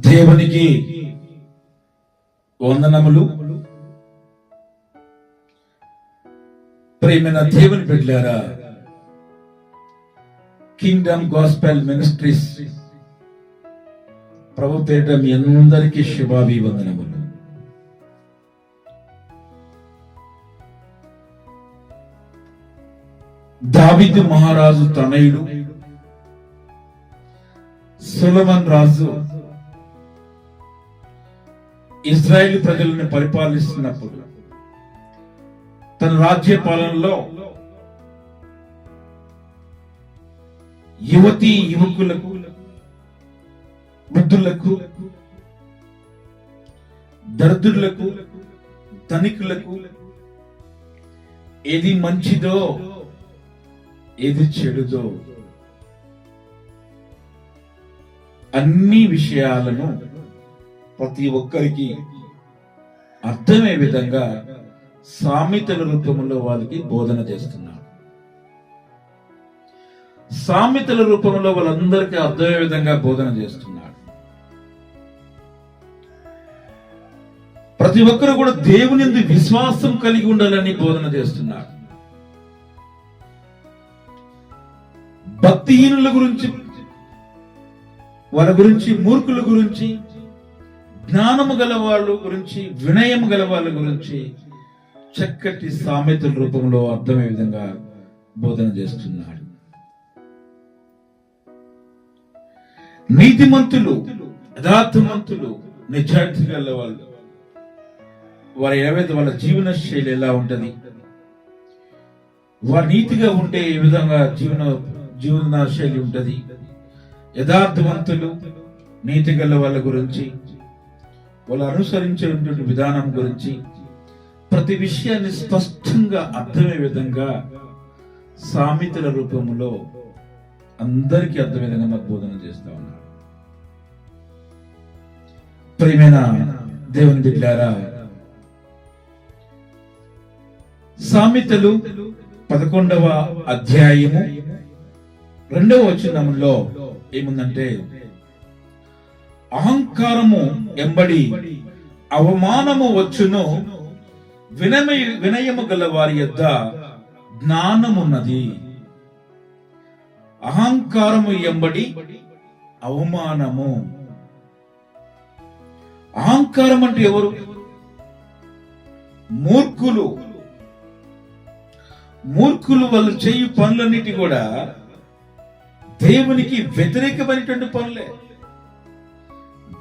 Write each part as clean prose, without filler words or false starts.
దేవునికి వందనములు. ప్రియమైన దేవుని బిడ్డలారా, కింగ్డమ్ గాస్పెల్ మినిస్ట్రీస్ ప్రభు పేరిట మీ అందరికీ శుభాభివందనములు. దావీదు మహారాజు తనయుడు సొలొమోను రాజు ఇజ్రాయేలు ప్రజలను పరిపాలిస్తున్నప్పుడు తన రాజ్య పాలనలో యువతీ యువకులకు, వృద్ధులకు, దరిద్రులకు, ధనికులకు ఏది మంచిదో ఏది చెడుదో అన్ని విషయాలను ప్రతి ఒక్కరికి అర్థమయ్యే విధంగా సామెతల రూపంలో వాళ్ళకి బోధన చేస్తున్నారు. సామెతల రూపంలో వాళ్ళందరికీ అర్థమయ్యే విధంగా బోధన చేస్తున్నాడు. ప్రతి ఒక్కరు కూడా దేవుని యందు విశ్వాసం కలిగి ఉండాలని బోధన చేస్తున్నాడు. భక్తిహీనుల గురించి, వాళ్ళ గురించి, మూర్ఖుల గురించి, జ్ఞానము గల వాళ్ళ గురించి, వినయము గల వాళ్ళ గురించి చక్కటి సామెతల రూపంలో అర్థమయ్యే విధంగా బోధన చేస్తున్నాడు. నీతిమంతులు, యథార్థవంతులు, నిజాయితీ గల వాళ్ళు, వారి ఏవైతే వాళ్ళ జీవన శైలి ఎలా ఉంటది, వారు నీతిగా ఉంటే ఏ విధంగా జీవన శైలి ఉంటది, యథార్థవంతులు, నీతి గల వాళ్ళ గురించి, వాళ్ళు అనుసరించేటువంటి విధానం గురించి ప్రతి విషయాన్ని స్పష్టంగా అర్థమయ్యే విధంగా సామెతల రూపంలో అందరికీ అర్థమయ్యే విధంగా మాకు బోధన చేస్తా ఉన్నారు. ప్రియమైన దేవుని బిడ్డలారా, సామెతలు 11వ అధ్యాయము 2వ వచనంలో ఏముందంటే, అహంకారము ఎంబడి అవమానము వచ్చును, వినయము గల వారి యొద్ద జ్ఞానమున్నది. అహంకారము ఎంబడి అవమానము. అహంకారం అంటే ఎవరు? మూర్ఖులు. మూర్ఖులు వాళ్ళు చేయు పనులన్నిటి కూడా దేవునికి వ్యతిరేకమైనటువంటి పనులే,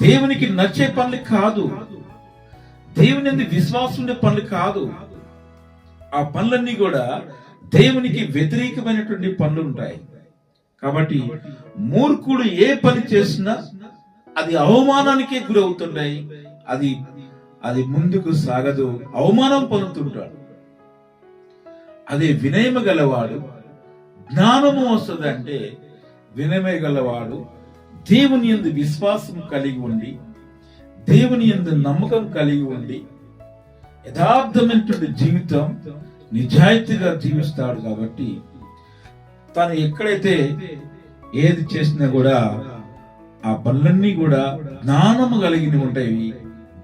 దేవునికి నచ్చే పనులు కాదు, దేవుని యందు విశ్వాసం ఉండే పనులు కాదు. ఆ పనులన్నీ కూడా దేవునికి వ్యతిరేకమైనటువంటి పనులు ఉంటాయి. కాబట్టి మూర్ఖుడు ఏ పని చేసినా అది అవమానానికే గురవుతుంటాయి, అది ముందుకు సాగదు, అవమానం పొందుతుంటాడు. అదే వినయము గలవాడు, జ్ఞానము వస్తుంది అంటే వినయమే గలవాడు దేవుని యందు విశ్వాసం కలిగి ఉండి, దేవుని యందు నమ్మకం కలిగి ఉండి, యథార్థమైనటువంటి జీవితం, నిజాయితీగా జీవిస్తాడు. కాబట్టి తను ఎక్కడైతే ఏది చేసినా కూడా ఆ పనులన్నీ కూడా జ్ఞానము కలిగి ఉంటాయి.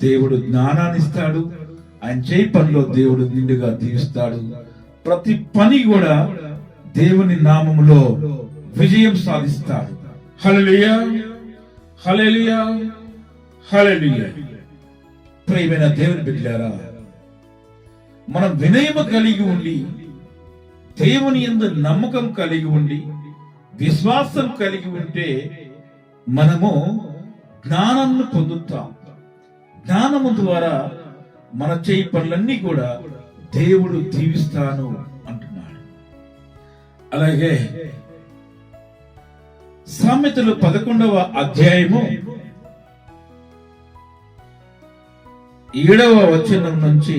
దేవుడు జ్ఞానాన్ని ఇస్తాడు. ఆయన చేయి పనిలో దేవుడు నిండుగా దీవిస్తాడు. ప్రతి పని కూడా దేవుని నామములో విజయం సాధిస్తాడు. హల్లెలూయా, హల్లెలూయా, హల్లెలూయా. ప్రియమైన దేవుని బిడ్డలారా, మనం వినయము కలిగి ఉండి, దేవుని యందు నమ్మకం కలిగి ఉండి, విశ్వాసం కలిగి ఉంటే మనము జ్ఞానాన్ని పొందుతాం. జ్ఞానము ద్వారా మన చేయి పనులన్నీ కూడా దేవుడు దీవిస్తాను అంటున్నాడు. అలాగే సామెతలు 11వ అధ్యాయము 7వ వచనం నుంచి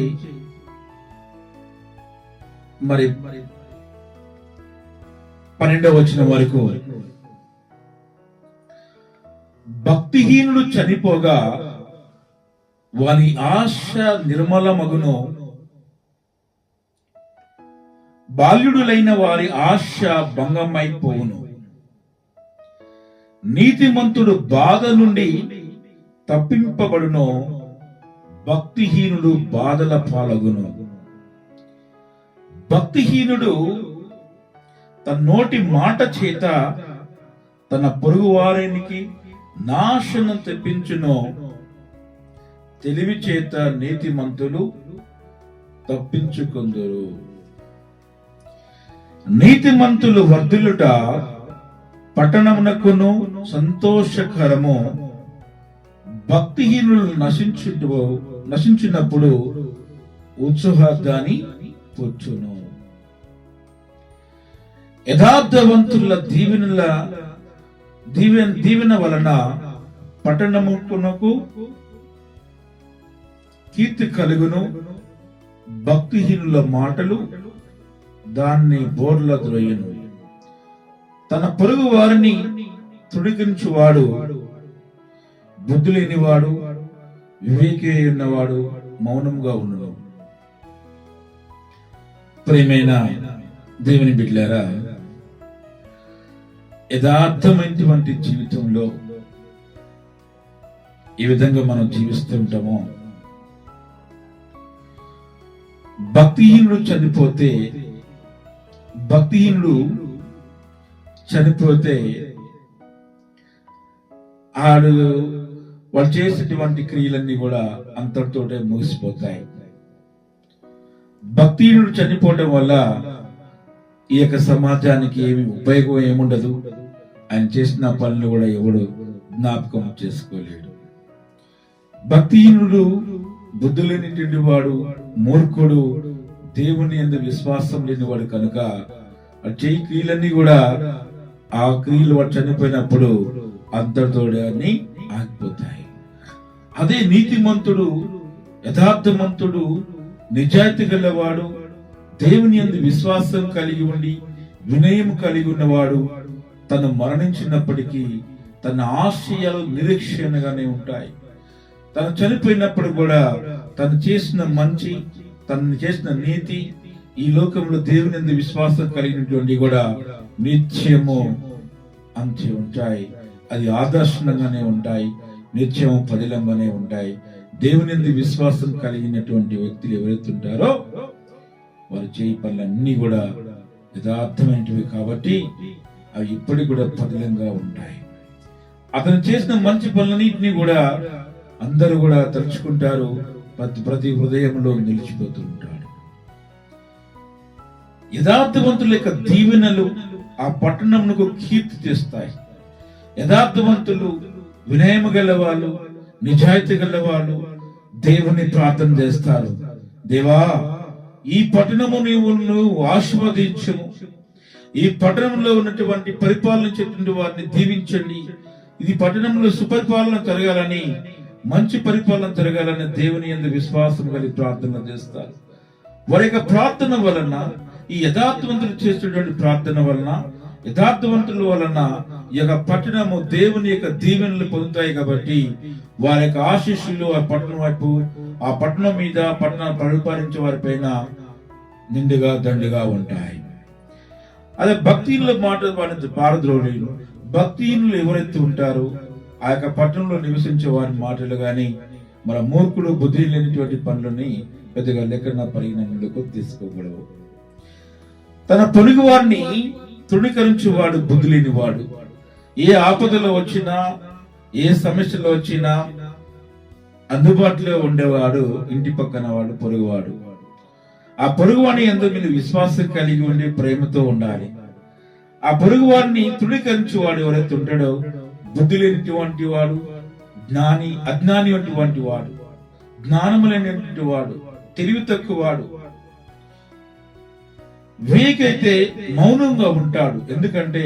మరి 12వ వచనం వరకు, భక్తిహీనుడు చనిపోగా వాని ఆశ నిర్మలమగును, బాల్యుడులైన వారి ఆశ భంగమైపోవును. నీతిమంతుడు బాధ నుండి తప్పింపబడునో భక్తిహీనుడు బాధల పాలగును. భక్తిహీనుడు తన నోటి మాట చేత తన పొరుగు వారికి నాశనం తెప్పించును. తెలివి చేత నీతిమంతులు తప్పించుకొందురు. నీతిమంతులు వర్ధిల్లుట పట్టణమునకును సంతోషకరము. భక్తిహీనులు నశించినప్పుడు ఉత్సాహాన్ని పొచ్చును. యథార్థవంతుల దీవెన వలన పట్టణమునకు కీర్తి కలుగును. భక్తిహీనుల మాటలు దాన్ని బోర్ల ద్రోయను. తన పొరుగు వారిని తృణీకరించువాడు బుద్ధి లేనివాడు, వివేకి ఉన్నవాడు మౌనంగా ఉన్నను. ప్రియమైన దేవుని బిడ్డలారా, యథార్థమైనటువంటి జీవితంలో ఈ విధంగా మనం జీవిస్తుంటామో, భక్తిహీనుడు చనిపోతే వాళ్ళు చేసేటువంటి క్రియలన్నీ కూడా అంతటితోటే ముగిసిపోతాయి. భక్తిహీనుడు చనిపోవడం వల్ల ఈ యొక్క సమాజానికి ఏమి ఉపయోగం ఏముండదు. ఆయన చేసిన పనులు కూడా ఎవడు జ్ఞాపకం చేసుకోలేడు. భక్తిహీనుడు బుద్ధి లేనిటువంటి వాడు, మూర్ఖుడు, దేవుని యందు విశ్వాసం లేనివాడు కనుక చేయి క్రియలన్నీ కూడా ఆ క్రియలు వాడు చనిపోయినప్పుడు అంతటితోడే అన్ని ఆగిపోతాయి. అదే నీతిమంతుడు, యథార్థమంతుడు, నిజాయితీ గలవాడు, దేవుని యందు విశ్వాసం కలిగి ఉండి వినయం కలిగి ఉన్నవాడు తను మరణించినప్పటికీ తన ఆశయాలు నిరీక్షణగానే ఉంటాయి. తను చనిపోయినప్పుడు కూడా తను చేసిన మంచి, తను చేసిన నీతి ఈ లోకంలో దేవుని యందు విశ్వాసం కలిగినటువంటి కూడా నిత్యము అంచి ఉంటాయి. అది ఆదర్శంగానే ఉంటాయి, నిత్యము పదిలంగానే ఉంటాయి. దేవుని యందు విశ్వాసం కలిగినటువంటి వ్యక్తులు ఎవరైతే ఉంటారో వారు చేయి పనులన్నీ కూడా యథార్థమైనవి కాబట్టి అవి ఇప్పటికి కూడా పదిలంగా ఉంటాయి. అతను చేసిన మంచి పనులన్నింటినీ కూడా అందరూ కూడా తలుచుకుంటారు, ప్రతి హృదయంలో నిలిచిపోతూ ఉంటాడు. యథార్థవంతుల యొక్క దీవెనలు ఆ పట్టణమునకు కీర్తి తెస్తాయి. యథార్థవంతులు, వినయము గలవాళ్ళు, నిజాయితీ గలవాళ్ళు దేవుని ప్రార్థన చేస్తారు. దేవా, ఈ పట్టణము నువ్వు ఆశీర్వదించము, ఈ పట్టణంలో ఉన్నటువంటి పరిపాలించేటువంటి వారిని దీవించండి, ఇది పట్టణంలో సుపరిపాలన జరగాలని, మంచి పరిపాలన జరగాలని దేవుని యందు విశ్వాసం కలిగి ప్రార్థన చేస్తారు. వారి యొక్క ప్రార్థన వలన, ఈ యథార్థవంతులు చేసేటువంటి ప్రార్థన వలన, యథార్థవంతుల వలన ఈ యొక్క పట్టణము దేవుని యొక్క దీవెనలు పొందుతాయి. కాబట్టి వారి యొక్క ఆశీస్సులు ఆ పట్టణం వైపు, ఆ పట్టణం మీద, పట్టణాన్ని పరిపాలించే వారి పైన నిండుగా దండుగా ఉంటాయి. అదే భక్తిహీనుల మాట వారిని పారద్రోలేను. భక్తిహీనులు ఎవరైతే ఉంటారో ఆ యొక్క పట్టణంలో నివసించే వారి మాటలు గాని, మన మూర్ఖుడు, బుద్ధి లేనిటువంటి పనులని పెద్దగా లెక్కన పరిగణనలోకి తీసుకోకూడదు. తన పొరుగు వారిని తృణీకరించేవాడు బుద్ధి లేనివాడు. ఏ ఆపదలో వచ్చినా, ఏ సమస్యలో వచ్చినా అందుబాటులో ఉండేవాడు ఇంటి పక్కన వాడు పొరుగువాడు. ఆ పొరుగువాడిని ఎందు మీరు విశ్వాసం కలిగి ఉండి ప్రేమతో ఉండాలి. ఆ పొరుగువాడిని తృణీకరించేవాడు ఎవరైతే ఉంటాడో బుద్ధి లేనిటువంటి వాడు, అజ్ఞాని వంటి వాడు, జ్ఞానము లేనటువంటి వాడు, తెలివి తక్కువ వాడు, వివేకైతే మౌనంగా ఉంటాడు. ఎందుకంటే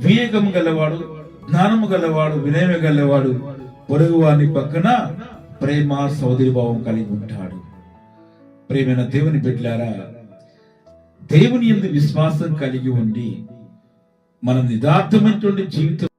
వివేకము గలవాడు, జ్ఞానము గలవాడు, వినయము గలవాడు పొరుగువాని పక్కన ప్రేమ, సోదరీభావం కలిగి ఉంటాడు. ప్రేమైన దేవుని బిడ్డలారా, దేవుని యందు విశ్వాసం కలిగి ఉండి మనం యథార్థమైనటువంటి జీవితం